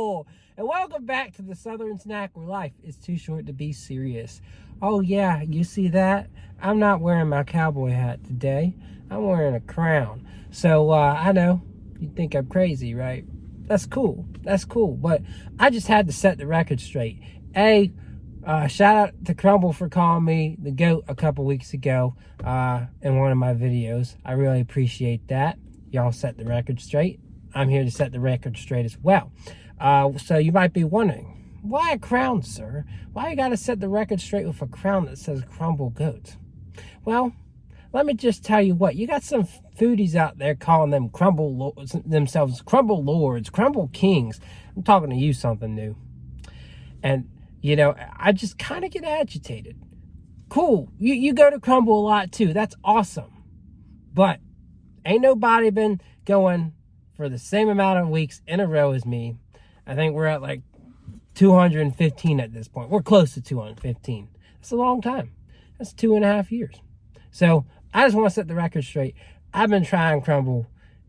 Hello, and welcome back to the Southern Snack where life is too short to be serious. Oh yeah, you see that? I'm not wearing my cowboy hat today. I'm wearing a crown. So I know you think I'm crazy, right? That's cool. That's cool. But I just had to set the record straight. Shout out to Crumbl for calling me the GOAT a couple weeks ago in one of my videos. I really appreciate that. Y'all set the record straight. I'm here to set the record straight as well. So you might be wondering, why a crown, sir? Why you gotta set the record straight with a crown that says Crumbl GOAT? Well, let me just tell you what, you got some foodies out there calling them themselves Crumbl Lords, Crumbl Kings. I'm talking to you something new. And, you know, I just kind of get agitated. Cool, you go to Crumbl a lot too. That's awesome. But ain't nobody been going for the same amount of weeks in a row as me. I think we're at like 215 at this point. We're close to 215. That's a long time. That's 2.5 years. So I just want to set the record straight. I've been trying Crumbl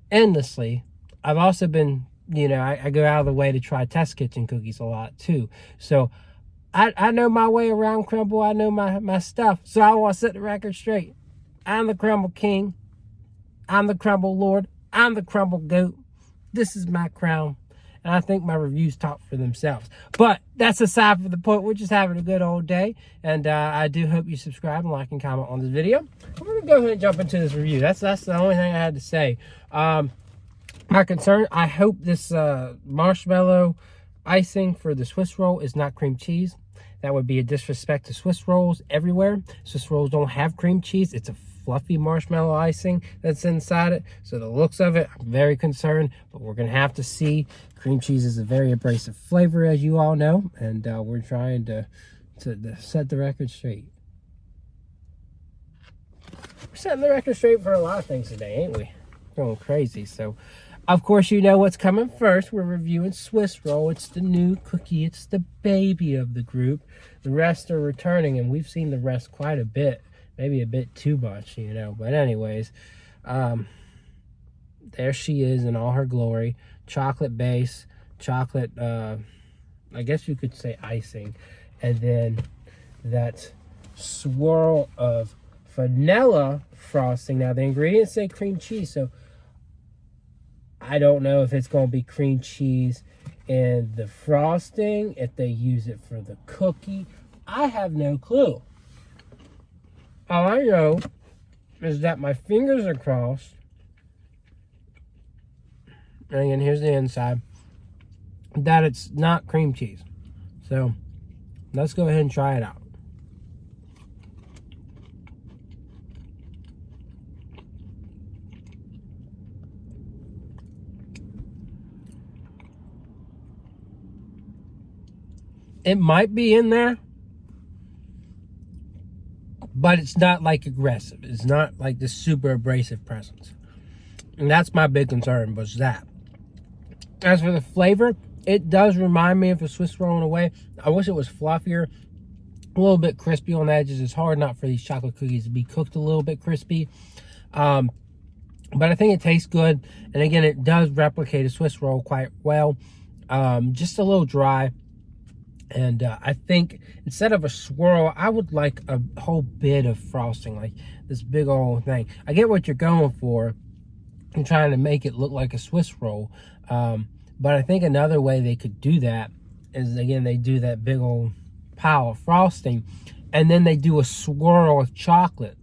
endlessly. I've also been, you know, I go out of the way to try test kitchen cookies a lot too. So I know my way around Crumbl. I know my stuff. So I want to set the record straight. I'm the Crumbl King. I'm the Crumbl Lord. I'm the Crumbl GOAT. This is my crown. And I think my reviews talk for themselves. But that's aside from the point. We're just having a good old day. And I do hope you subscribe and like and comment on this video. I'm going to go ahead and jump into this review. That's the only thing I had to say. My concern, I hope this marshmallow icing for the Swiss roll is not cream cheese. That would be a disrespect to Swiss rolls everywhere. Swiss rolls don't have cream cheese. It's a fluffy marshmallow icing that's inside it. So the looks of it, I'm very concerned, but we're gonna have to see. Cream cheese is a very abrasive flavor, as you all know, and we're trying to set the record straight. We're setting the record straight for a lot of things today, ain't we? Going crazy. So of course, you know what's coming first. We're reviewing Swiss roll. It's the new cookie. It's the baby of the group. The rest are returning, and we've seen the rest quite a bit. Maybe a bit too much, you know. But anyways, there she is in all her glory. Chocolate base, chocolate, I guess you could say icing. And then that swirl of vanilla frosting. Now, the ingredients say cream cheese, so I don't know if it's going to be cream cheese in the frosting, if they use it for the cookie. I have no clue. All I know is that my fingers are crossed. And again, here's the inside. That it's not cream cheese. So, let's go ahead and try it out. It might be in there, but it's not like aggressive. It's not like the super abrasive presence. And that's my big concern, was that. As for the flavor, it does remind me of a Swiss roll in a way. I wish it was fluffier, a little bit crispy on the edges. It's hard not for these chocolate cookies to be cooked a little bit crispy. But I think it tastes good. And again, it does replicate a Swiss roll quite well. Just a little dry. And I think instead of a swirl, I would like a whole bit of frosting, like this big old thing. I get what you're going for and trying to make it look like a Swiss roll. But I think another way they could do that is, again, they do that big old pile of frosting, and then they do a swirl of chocolate.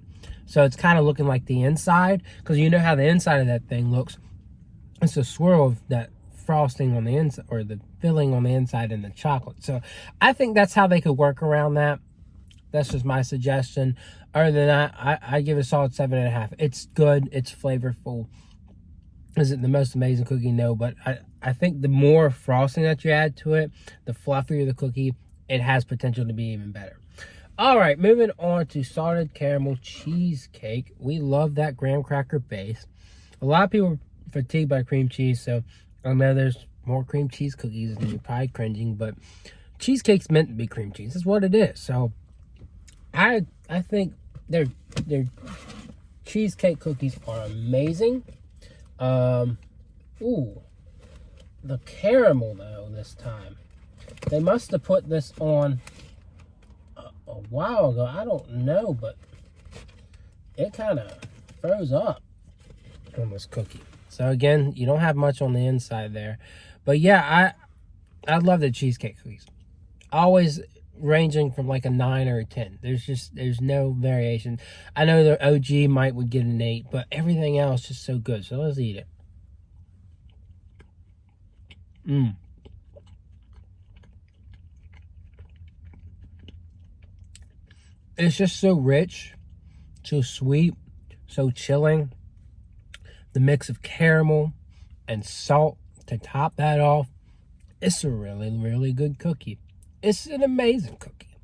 So it's kind of looking like the inside, because you know how the inside of that thing looks. It's a swirl of that frosting on the inside, or the filling on the inside, and the chocolate. So I think that's how they could work around that. That's just my suggestion. Other than that, I give it a solid 7.5. It's good. It's flavorful. Is it the most amazing cookie? No, but I think the more frosting that you add to it, the fluffier the cookie, it has potential to be even better. All right, moving on to salted caramel cheesecake. We love that graham cracker base. A lot of people are fatigued by cream cheese, so I know there's more cream cheese cookies and you're probably cringing, but cheesecake's meant to be cream cheese. That's what it is. So I think their cheesecake cookies are amazing. Ooh, the caramel, though, this time. They must have put this on a while ago. I don't know, but it kind of froze up on this cookie. So again, you don't have much on the inside there. But yeah, I love the cheesecake cookies. Always ranging from like a 9 or a 10. There's no variation. I know the OG would get an 8, but everything else just so good. So let's eat it. It's just so rich, so sweet, so chilling. The mix of caramel and salt to top that off. It's a really, really good cookie. It's an amazing cookie.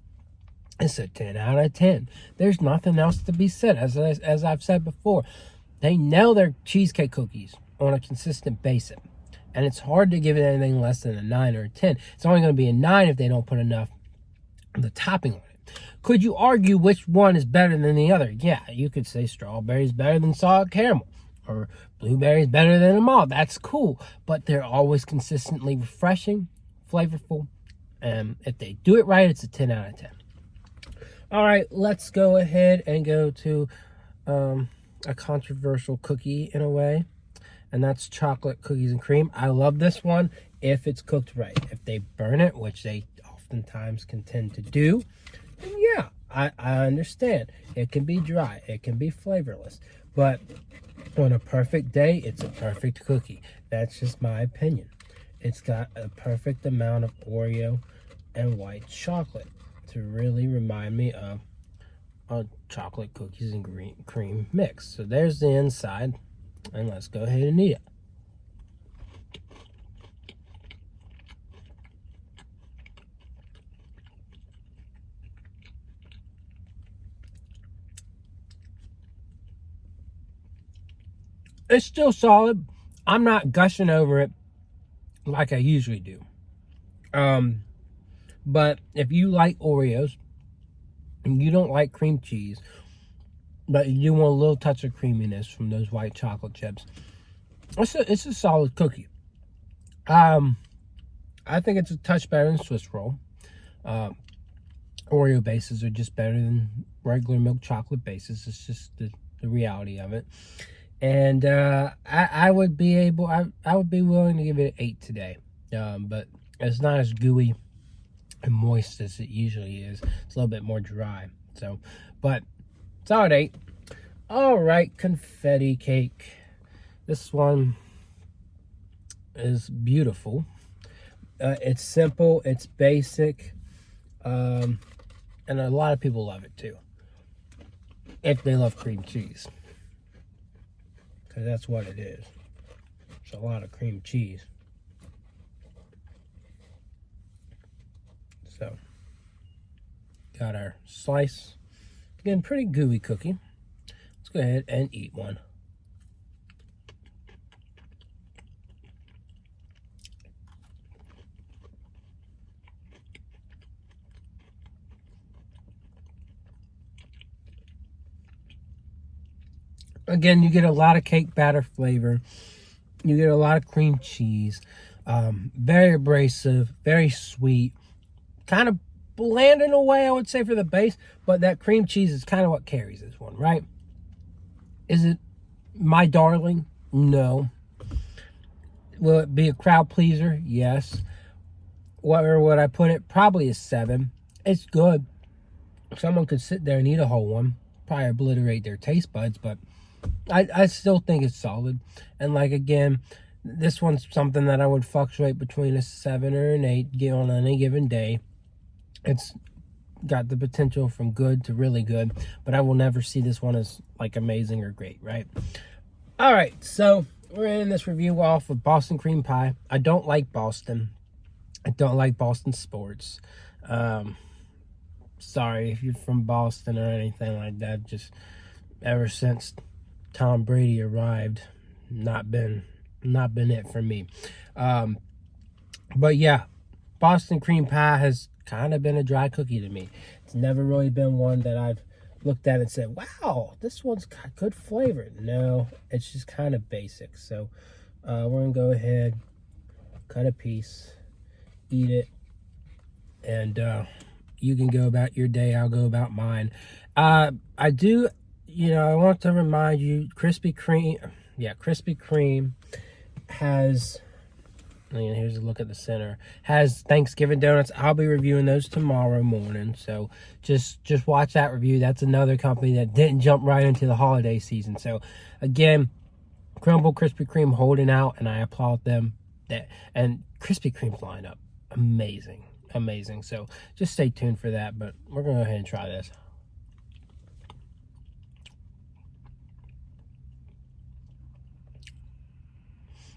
It's a 10 out of 10. There's nothing else to be said. As I've said before, they nail their cheesecake cookies on a consistent basis. And it's hard to give it anything less than a 9 or a 10. It's only going to be a 9 if they don't put enough of the topping on it. Could you argue which one is better than the other? Yeah, you could say strawberry's better than solid caramel, or blueberry's better than them all. That's cool. But they're always consistently refreshing, flavorful, and if they do it right, it's a 10 out of 10. All right, let's go ahead and go to a controversial cookie in a way, and that's chocolate cookies and cream. I love this one if it's cooked right. If they burn it, which they oftentimes can tend to do, then yeah, I understand. It can be dry, it can be flavorless, but on a perfect day, it's a perfect cookie. That's just my opinion. It's got a perfect amount of Oreo and white chocolate to really remind me of a chocolate cookies and cream mix. So there's the inside, and let's go ahead and eat it. It's still solid. I'm not gushing over it like I usually do. But if you like Oreos and you don't like cream cheese, but you want a little touch of creaminess from those white chocolate chips, it's a solid cookie. I think it's a touch better than Swiss roll. Oreo bases are just better than regular milk chocolate bases. It's just the reality of it. And I would be willing to give it an 8 today. But it's not as gooey and moist as it usually is. It's a little bit more dry. So, but it's all 8. All right, confetti cake. This one is beautiful. It's simple. It's basic. And a lot of people love it too, if they love cream cheese. Because that's what it is. It's a lot of cream cheese. So, got our slice. Again, pretty gooey cookie. Let's go ahead and eat one. Again, you get a lot of cake batter flavor. You get a lot of cream cheese. Very abrasive, very sweet. Kind of bland in a way, I would say, for the base. But that cream cheese is kind of what carries this one, right? Is it my darling? No. Will it be a crowd pleaser? Yes. Where would I put it? Probably a 7. It's good. Someone could sit there and eat a whole one. Probably obliterate their taste buds, but I still think it's solid. And like, again, this one's something that I would fluctuate between a 7 or an 8 on any given day. It's got the potential from good to really good, but I will never see this one as like amazing or great, right? All right, so we're ending this review off with Boston cream pie. I don't like Boston. I don't like Boston sports. Sorry if you're from Boston or anything like that. Just ever since Tom Brady arrived, not been it for me. But yeah, Boston cream pie has kind of been a dry cookie to me. It's never really been one that I've looked at and said, wow, this one's got good flavor. No, it's just kind of basic. So we're gonna go ahead, cut a piece, eat it, and you can go about your day. I'll go about mine. I do, I want to remind you, Krispy Kreme has, here's a look at the center, has Thanksgiving donuts. I'll be reviewing those tomorrow morning, so just watch that review. That's another company that didn't jump right into the holiday season. So again, Crumbl, Krispy Kreme holding out, and I applaud them. And Krispy Kreme's lineup, amazing. So just stay tuned for that, but we're gonna go ahead and try this.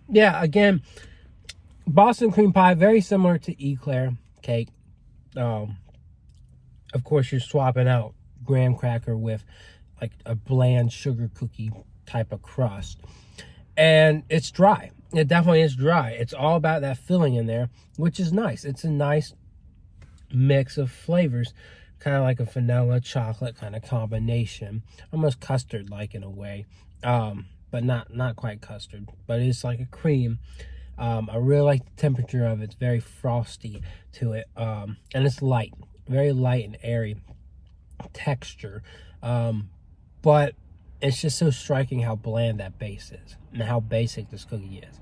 Yeah, again, Boston cream pie, very similar to eclair cake. Of course, you're swapping out graham cracker with like a bland sugar cookie type of crust. And it's dry. It definitely is dry. It's all about that filling in there, which is nice. It's a nice mix of flavors, kind of like a vanilla chocolate kind of combination, almost custard like in a way, but not quite custard, but it's like a cream. I really like the temperature of it. It's very frosty to it, and it's light, very light and airy texture, but it's just so striking how bland that base is and how basic this cookie is.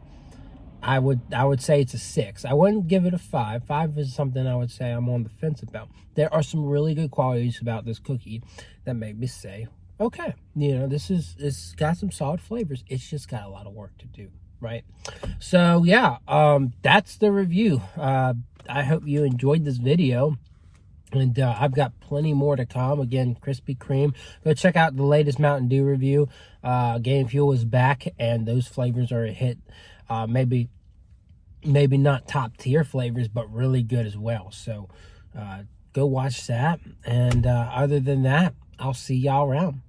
I would say it's a 6. I wouldn't give it a 5. 5 is something I would say I'm on the fence about. There are some really good qualities about this cookie that make me say, okay, it's got some solid flavors. It's just got a lot of work to do, right? So yeah, that's the review. I hope you enjoyed this video. And I've got plenty more to come. Again, Krispy Kreme. Go check out the latest Mountain Dew review. Game Fuel is back, and those flavors are a hit. Maybe not top tier flavors, but really good as well. So go watch that. And other than that, I'll see y'all around.